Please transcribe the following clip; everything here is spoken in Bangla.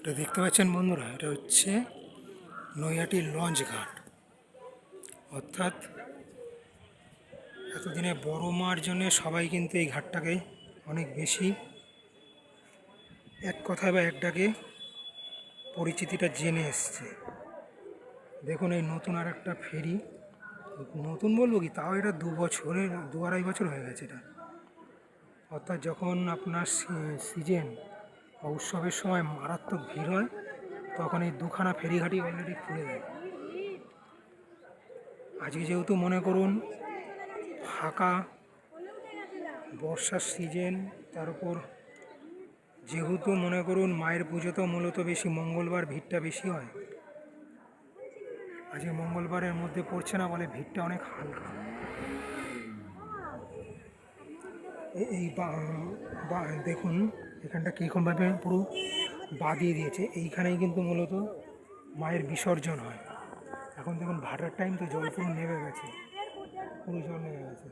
এটা দেখতে পাচ্ছেন বন্ধুরা, এটা হচ্ছে নৈহাটি লঞ্চ ঘাট। অর্থাৎ এতদিনে বড় মার জন্য সবাই কিন্তু এই ঘাটটাকে অনেক বেশি এক কথায় বা এক ডাকে পরিচিতিটা জেনে এসছে। দেখুন এই নতুন আর একটা ফেরি, নতুন বলবো কি, তাও এটা 2-2.5 বছর হয়ে গেছে এটা। অর্থাৎ যখন আপনার সিজন বা উৎসবের সময় মারাত্মক ভিড় হয়, তখন এই দুখানা ফেরিঘাটি অলরেডি খুলে দেয়। আজকে যেহেতু মনে করুন ফাঁকা বর্ষার সিজন, তার উপর যেহেতু মনে করুন মায়ের পুজো তো মূলত বেশি মঙ্গলবার ভিড়টা বেশি হয়, আজকে মঙ্গলবারের মধ্যে পড়ছে না বলে ভিড়টা অনেক হালকা। এই দেখুন এখানটা কীরকমভাবে পুরো বাঁধিয়ে দিয়েছে। এইখানেই কিন্তু মূলত মায়ের বিসর্জন হয়। এখন দেখুন ভাটার টাইম তো জল পুরো নেমে গেছে, পুরো জল নেমে গেছে।